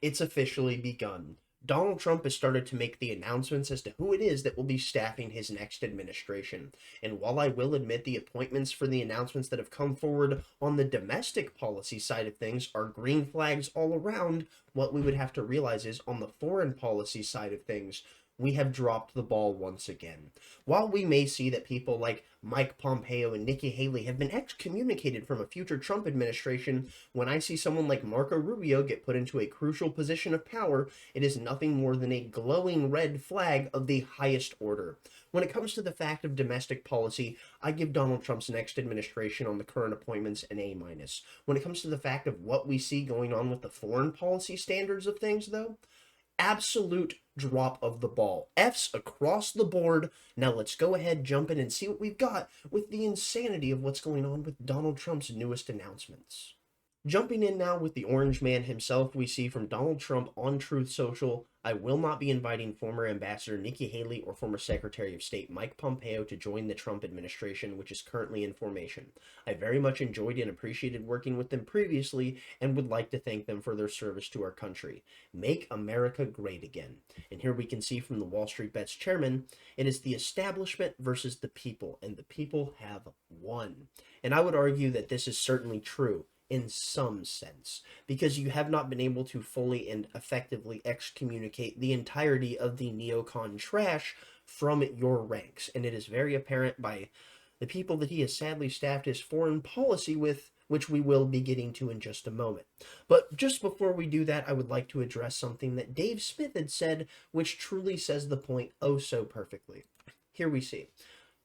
It's officially begun. Donald Trump has started to make the announcements as to who it is that will be staffing his next administration. And while I will admit the appointments for the announcements that have come forward on the domestic policy side of things are green flags all around, what we would have to realize is on the foreign policy side of things, we have dropped the ball once again. While we may see that people like Mike Pompeo and Nikki Haley have been excommunicated from a future Trump administration, when I see someone like Marco Rubio get put into a crucial position of power, it is nothing more than a glowing red flag of the highest order. When it comes to the fact of domestic policy, I give Donald Trump's next administration on the current appointments an A minus. When it comes to the fact of what we see going on with the foreign policy standards of things, though, absolute drop of the ball. F's across the board. Now let's go ahead, jump in, and see what we've got with the insanity of what's going on with Donald Trump's newest announcements. Jumping in now with the orange man himself, we see from Donald Trump on Truth Social, I will not be inviting former Ambassador Nikki Haley or former Secretary of State Mike Pompeo to join the Trump administration, which is currently in formation. I very much enjoyed and appreciated working with them previously and would like to thank them for their service to our country. Make America great again. And here we can see from the Wall Street Bets chairman, it is the establishment versus the people, and the people have won. And I would argue that this is certainly true in some sense, because you have not been able to fully and effectively excommunicate the entirety of the neocon trash from your ranks. And it is very apparent by the people that he has sadly staffed his foreign policy with, which we will be getting to in just a moment. But just before we do that, I would like to address something that Dave Smith had said, which truly says the point oh so perfectly. Here we see.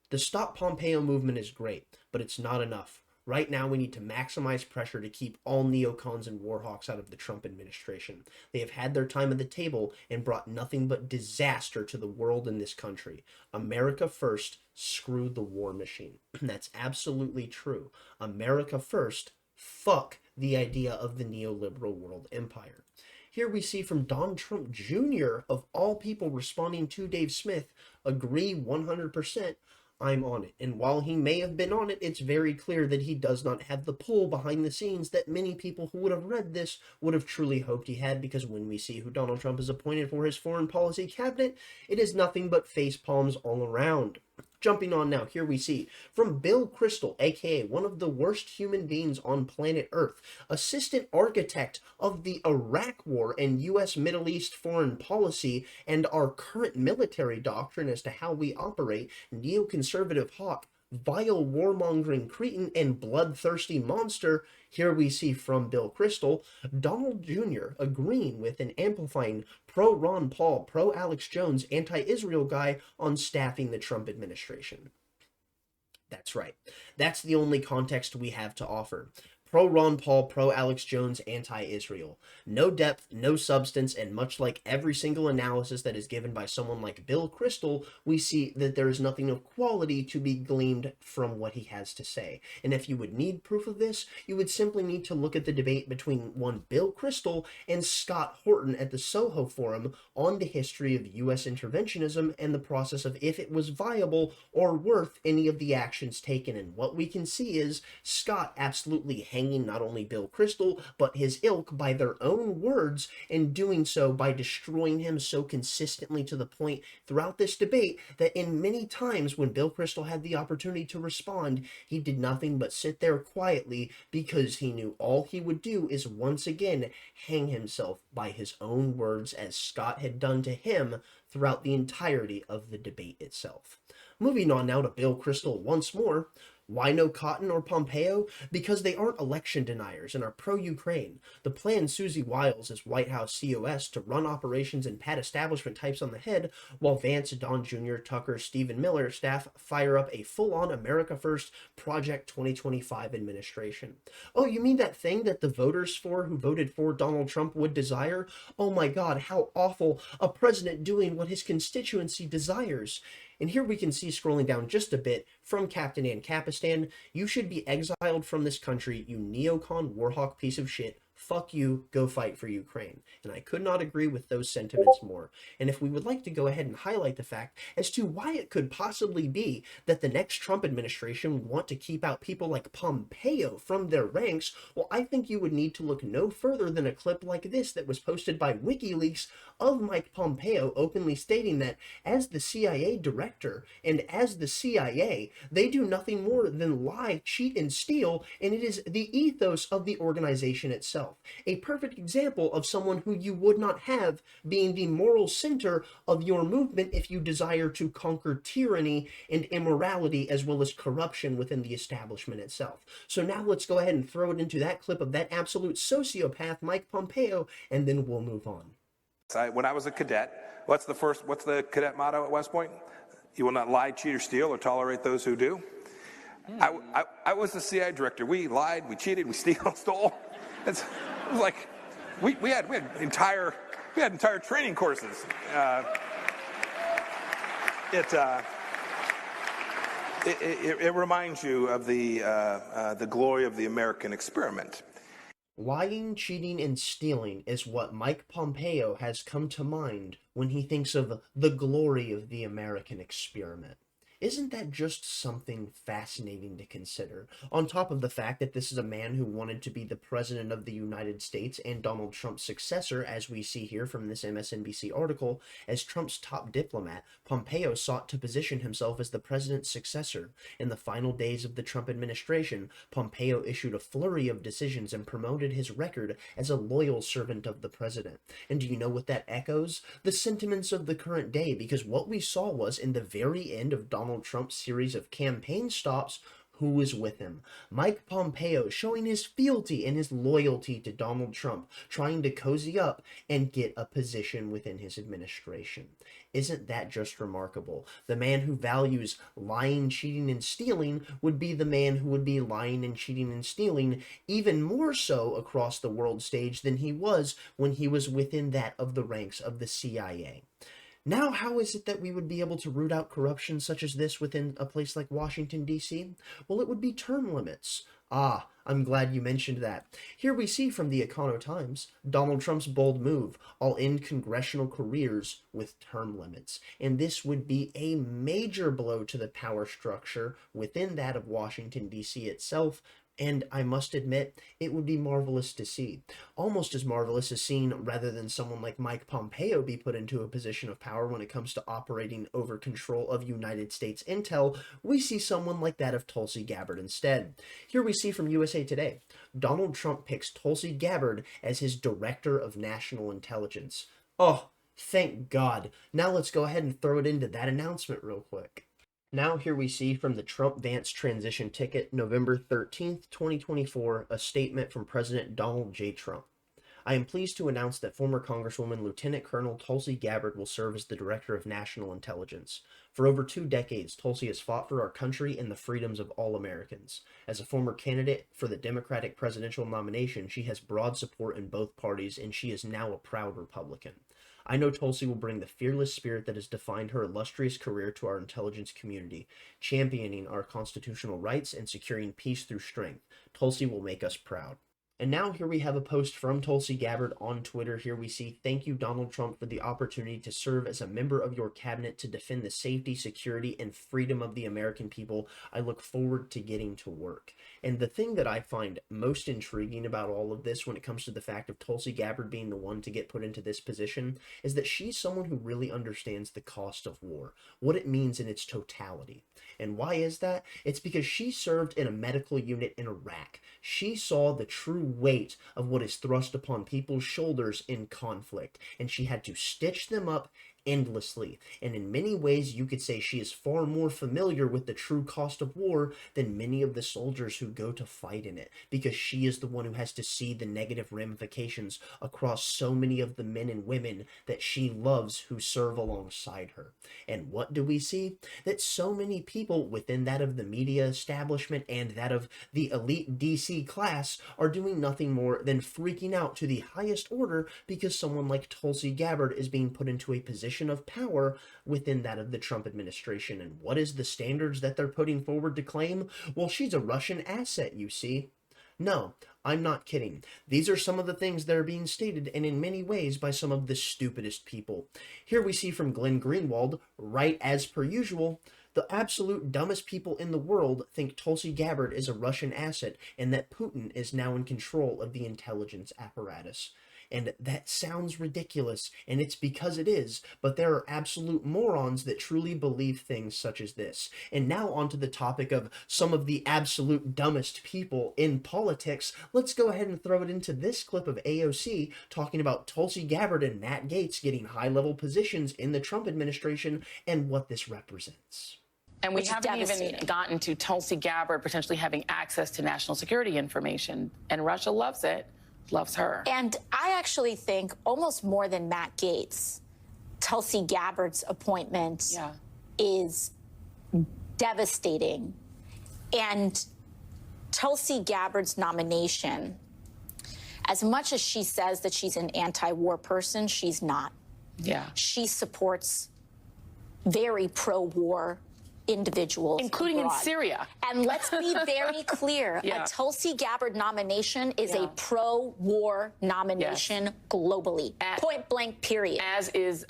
The Stop Pompeo movement is great, but it's not enough. Right now, we need to maximize pressure to keep all neocons and warhawks out of the Trump administration. They have had their time at the table and brought nothing but disaster to the world and this country. America first, screw the war machine. That's absolutely true. America first, fuck the idea of the neoliberal world empire. Here we see from Don Trump Jr., of all people responding to Dave Smith, agree 100%. I'm on it. And while he may have been on it, it's very clear that he does not have the pull behind the scenes that many people who would have read this would have truly hoped he had, because when we see who Donald Trump has appointed for his foreign policy cabinet, it is nothing but face palms all around. Jumping on now, here we see from Bill Kristol, aka one of the worst human beings on planet Earth, assistant architect of the Iraq War and U.S. Middle East foreign policy and our current military doctrine as to how we operate, neoconservative hawk, vile warmongering cretin, and bloodthirsty monster. Here we see from Bill Kristol, Donald Jr. agreeing with and amplifying pro-Ron Paul, pro-Alex Jones, anti-Israel guy on staffing the Trump administration. That's right. That's the only context we have to offer. Pro-Ron Paul, pro-Alex Jones, anti-Israel. No depth, no substance, and much like every single analysis that is given by someone like Bill Kristol, we see that there is nothing of quality to be gleaned from what he has to say. And if you would need proof of this, you would simply need to look at the debate between one Bill Kristol and Scott Horton at the Soho Forum on the history of U.S. interventionism and the process of if it was viable or worth any of the actions taken. And what we can see is Scott absolutely hanging not only Bill Kristol, but his ilk by their own words, and doing so by destroying him so consistently to the point throughout this debate that in many times when Bill Kristol had the opportunity to respond, he did nothing but sit there quietly because he knew all he would do is once again hang himself by his own words, as Scott had done to him throughout the entirety of the debate itself. Moving on now to Bill Kristol once more. Why no Cotton or Pompeo? Because they aren't election deniers and are pro-Ukraine. The plan Susie Wiles as White House COS to run operations and pat establishment types on the head, while Vance, Don Jr., Tucker, Stephen Miller staff fire up a full-on America First Project 2025 administration. Oh, you mean that thing that the voters who voted for Donald Trump would desire? Oh my God, how awful, a president doing what his constituency desires. And here we can see, scrolling down just a bit, from Captain Ann Capistan, you should be exiled from this country, you neocon warhawk piece of shit. fuck you, go fight for Ukraine. And I could not agree with those sentiments more. And if we would like to go ahead and highlight the fact as to why it could possibly be that the next Trump administration would want to keep out people like Pompeo from their ranks, well, I think you would need to look no further than a clip like this that was posted by WikiLeaks of Mike Pompeo openly stating that as the CIA director and as the CIA, they do nothing more than lie, cheat, and steal, and it is the ethos of the organization itself. A perfect example of someone who you would not have being the moral center of your movement if you desire to conquer tyranny and immorality as well as corruption within the establishment itself. So now let's go ahead and throw it into that clip of that absolute sociopath, Mike Pompeo, and then we'll move on. When I was a cadet, what's the cadet motto at West Point? You will not lie, cheat, or steal, or tolerate those who do. I was the CIA director. We lied, we cheated, we stole. It was like we had entire training courses. It reminds you of the glory of the American experiment. Lying, cheating, and stealing is what Mike Pompeo has come to mind when he thinks of the glory of the American experiment. Isn't that just something fascinating to consider? On top of the fact that this is a man who wanted to be the president of the United States and Donald Trump's successor, as we see here from this MSNBC article, as Trump's top diplomat, Pompeo sought to position himself as the president's successor. In the final days of the Trump administration, Pompeo issued a flurry of decisions and promoted his record as a loyal servant of the president. And do you know what that echoes? The sentiments of the current day, because what we saw was in the very end of Donald Trump's series of campaign stops, who was with him? Mike Pompeo, showing his fealty and his loyalty to Donald Trump, trying to cozy up and get a position within his administration. Isn't that just remarkable? The man who values lying, cheating, and stealing would be the man who would be lying and cheating and stealing even more so across the world stage than he was when he was within that of the ranks of the CIA. Now, how is it that we would be able to root out corruption such as this within a place like Washington, D.C.? Well, it would be term limits. Ah, I'm glad you mentioned that. Here we see from the Econo Times, Donald Trump's bold move, I'll end congressional careers with term limits. And this would be a major blow to the power structure within that of Washington, D.C. itself, and I must admit, it would be marvelous to see. Almost as marvelous as seeing rather than someone like Mike Pompeo be put into a position of power when it comes to operating over control of United States intel, we see someone like that of Tulsi Gabbard instead. Here we see from USA Today, Donald Trump picks Tulsi Gabbard as his Director of National Intelligence. Oh, thank God. Now let's go ahead and throw it into that announcement real quick. Now here we see from the Trump-Vance transition ticket, November 13th, 2024, a statement from President Donald J. Trump. I am pleased to announce that former Congresswoman Lieutenant Colonel Tulsi Gabbard will serve as the Director of National Intelligence. For over 2 decades, Tulsi has fought for our country and the freedoms of all Americans. As a former candidate for the Democratic presidential nomination, she has broad support in both parties, and she is now a proud Republican. I know Tulsi will bring the fearless spirit that has defined her illustrious career to our intelligence community, championing our constitutional rights and securing peace through strength. Tulsi will make us proud. And now here we have a post from Tulsi Gabbard on Twitter. Here we see, thank you, Donald Trump, for the opportunity to serve as a member of your cabinet to defend the safety, security, and freedom of the American people. I look forward to getting to work. And the thing that I find most intriguing about all of this when it comes to the fact of Tulsi Gabbard being the one to get put into this position is that she's someone who really understands the cost of war, what it means in its totality. And why is that? It's because she served in a medical unit in Iraq. She saw the true weight of what is thrust upon people's shoulders in conflict, and she had to stitch them up endlessly. And in many ways, you could say she is far more familiar with the true cost of war than many of the soldiers who go to fight in it, because she is the one who has to see the negative ramifications across so many of the men and women that she loves who serve alongside her. And what do we see? That so many people within that of the media establishment and that of the elite DC class are doing nothing more than freaking out to the highest order because someone like Tulsi Gabbard is being put into a position of power within that of the Trump administration. And what is the standards that they're putting forward to claim? Well, she's a Russian asset, you see. No, I'm not kidding. These are some of the things that are being stated, and in many ways by some of the stupidest people. Here we see from Glenn Greenwald, right as per usual, the absolute dumbest people in the world think Tulsi Gabbard is a Russian asset and that Putin is now in control of the intelligence apparatus. And that sounds ridiculous, and it's because it is, but there are absolute morons that truly believe things such as this. And now onto the topic of some of the absolute dumbest people in politics, let's go ahead and throw it into this clip of AOC talking about Tulsi Gabbard and Matt Gaetz getting high-level positions in the Trump administration and what this represents. And we haven't even gotten to Tulsi Gabbard potentially having access to national security information, and Russia loves it. Loves her. And I actually think almost more than Matt Gaetz, Tulsi Gabbard's appointment is devastating. And Tulsi Gabbard's nomination, as much as she says that she's an anti-war person, she's not. Yeah. She supports very pro-war individuals, including abroad. in Syria. And let's be very clear, a Tulsi Gabbard nomination is a pro-war nomination globally. Point blank, period. As is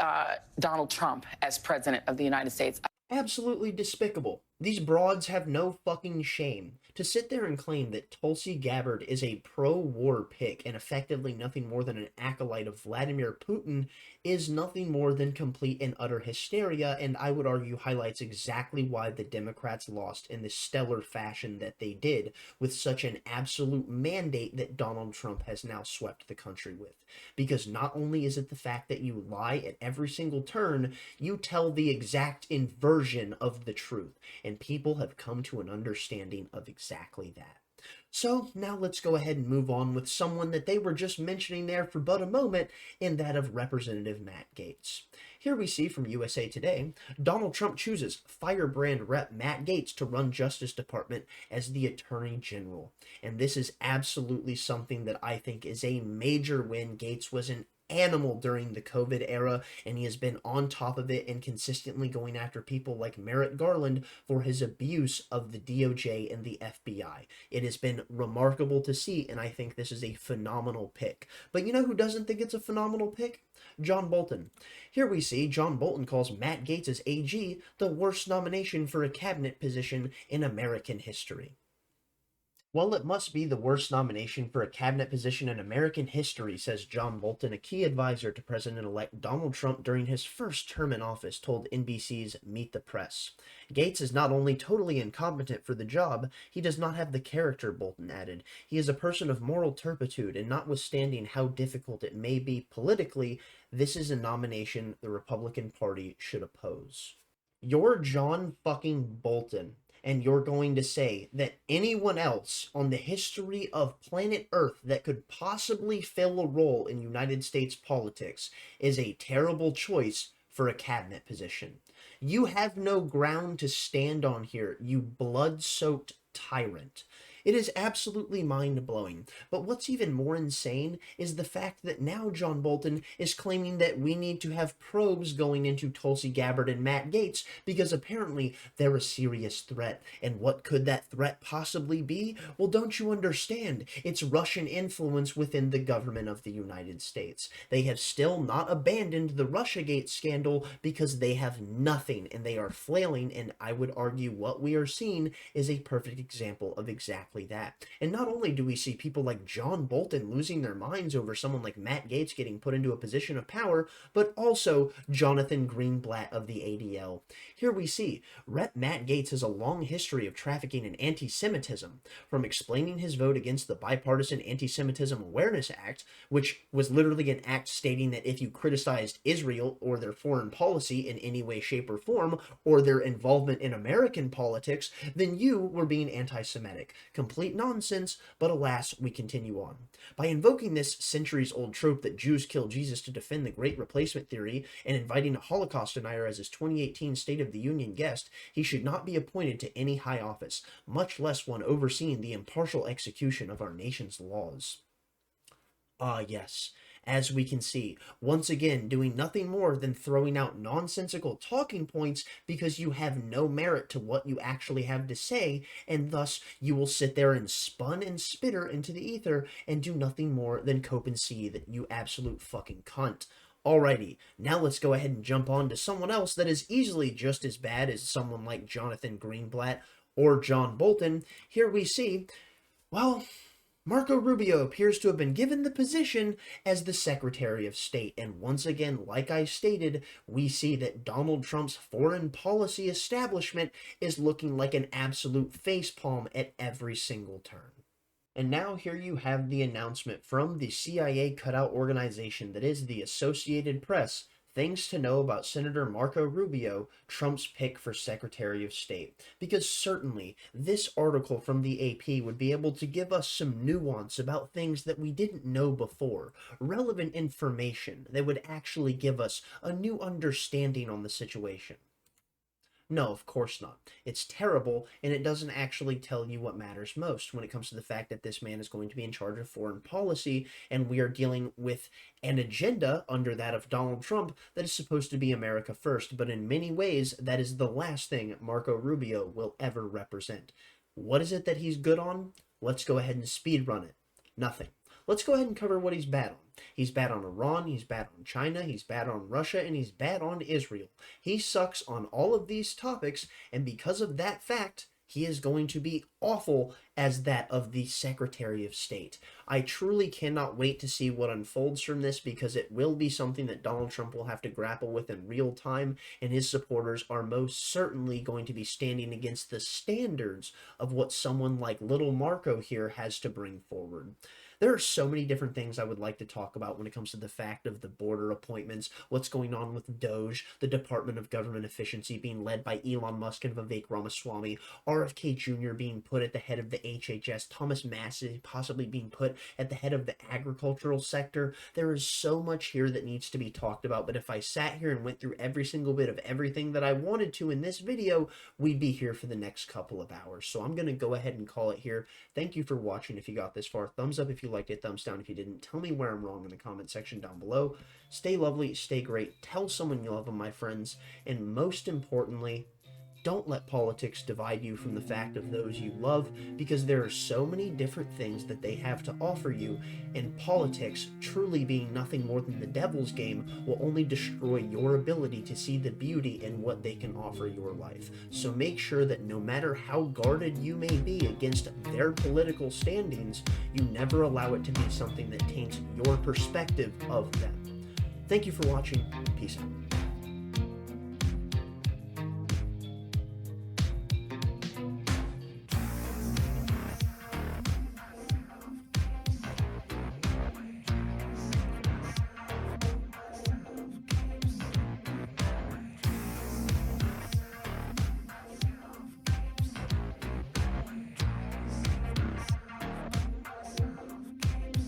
Donald Trump as president of the United States. Absolutely despicable. These broads have no fucking shame. To sit there and claim that Tulsi Gabbard is a pro-war pick and effectively nothing more than an acolyte of Vladimir Putin is nothing more than complete and utter hysteria, and I would argue highlights exactly why the Democrats lost in the stellar fashion that they did, with such an absolute mandate that Donald Trump has now swept the country with. Because not only is it the fact that you lie at every single turn, you tell the exact inversion of the truth, and people have come to an understanding of exactly that. So now let's go ahead and move on with someone that they were just mentioning there for but a moment, in that of Representative Matt Gaetz. Here we see from USA Today, Donald Trump chooses firebrand rep Matt Gaetz to run Justice Department as the Attorney General. And this is absolutely something that I think is a major win. Gaetz was an animal during the COVID era, and he has been on top of it and consistently going after people like Merrick Garland for his abuse of the DOJ and the FBI. It has been remarkable to see, and I think this is a phenomenal pick. But you know who doesn't think it's a phenomenal pick? John Bolton. Here we see John Bolton calls Matt Gaetz as AG the worst nomination for a cabinet position in American history. Well, it must be the worst nomination for a cabinet position in American history, says John Bolton, a key advisor to President-elect Donald Trump during his first term in office, told NBC's Meet the Press. Gaetz is not only totally incompetent for the job, he does not have the character, Bolton added. He is a person of moral turpitude, and notwithstanding how difficult it may be politically, this is a nomination the Republican Party should oppose. You're John fucking Bolton, and you're going to say that anyone else on the history of planet Earth that could possibly fill a role in United States politics is a terrible choice for a cabinet position. You have no ground to stand on here, you blood-soaked tyrant. It is absolutely mind-blowing, but what's even more insane is the fact that now John Bolton is claiming that we need to have probes going into Tulsi Gabbard and Matt Gaetz because apparently they're a serious threat. And what could that threat possibly be? Well, don't you understand? It's Russian influence within the government of the United States. They have still not abandoned the Russiagate scandal because they have nothing and they are flailing, and I would argue what we are seeing is a perfect example of exactly that. And not only do we see people like John Bolton losing their minds over someone like Matt Gaetz getting put into a position of power, but also Jonathan Greenblatt of the ADL. Here we see Rep. Matt Gaetz has a long history of trafficking in anti-Semitism, from explaining his vote against the Bipartisan Anti-Semitism Awareness Act, which was literally an act stating that if you criticized Israel or their foreign policy in any way, shape, or form, or their involvement in American politics, then you were being anti-Semitic. Complete nonsense, but alas, we continue on. By invoking this centuries-old trope that Jews killed Jesus to defend the Great Replacement theory and inviting a Holocaust denier as his 2018 State of the Union guest, he should not be appointed to any high office, much less one overseeing the impartial execution of our nation's laws. Ah, yes. as we can see, once again doing nothing more than throwing out nonsensical talking points because you have no merit to what you actually have to say, and thus you will sit there and spun and spitter into the ether and do nothing more than cope and seethe, you absolute fucking cunt. Alrighty, now let's go ahead and jump on to someone else that is easily just as bad as someone like Jonathan Greenblatt or John Bolton. Here we see, well, Marco Rubio appears to have been given the position as the Secretary of State, and once again, like I stated, we see that Donald Trump's foreign policy establishment is looking like an absolute facepalm at every single turn. And now here you have the announcement from the CIA cutout organization that is the Associated Press. Things to know about Senator Marco Rubio, Trump's pick for Secretary of State. Because certainly, this article from the AP would be able to give us some nuance about things that we didn't know before. Relevant information that would actually give us a new understanding on the situation. No, of course not. It's terrible, and it doesn't actually tell you what matters most when it comes to the fact that this man is going to be in charge of foreign policy, and we are dealing with an agenda under that of Donald Trump that is supposed to be America first, but in many ways, that is the last thing Marco Rubio will ever represent. What is it that he's good on? Let's go ahead and speed run it. Nothing. Let's go ahead and cover what he's bad on. He's bad on Iran, he's bad on China, he's bad on Russia, and he's bad on Israel. He sucks on all of these topics, and because of that fact, he is going to be awful as that of the Secretary of State. I truly cannot wait to see what unfolds from this, because it will be something that Donald Trump will have to grapple with in real time, and his supporters are most certainly going to be standing against the standards of what someone like little Marco here has to bring forward. There are so many different things I would like to talk about when it comes to the fact of the border appointments, what's going on with DOGE, the Department of Government Efficiency being led by Elon Musk and Vivek Ramaswamy, RFK Jr. being put at the head of the HHS, Thomas Massie possibly being put at the head of the agricultural sector. There is so much here that needs to be talked about, but if I sat here and went through every single bit of everything that I wanted to in this video, we'd be here for the next couple of hours. So I'm going to go ahead and call it here. Thank you for watching if you got this far. Thumbs up if you liked it, thumbs down if you didn't. Tell me where I'm wrong in the comment section down below. Stay lovely, stay great, tell someone you love them, my friends, and most importantly, don't let politics divide you from the fact of those you love, because there are so many different things that they have to offer you, and politics, truly being nothing more than the devil's game, will only destroy your ability to see the beauty in what they can offer your life. So make sure that no matter how guarded you may be against their political standings, you never allow it to be something that taints your perspective of them. Thank you for watching. Peace out.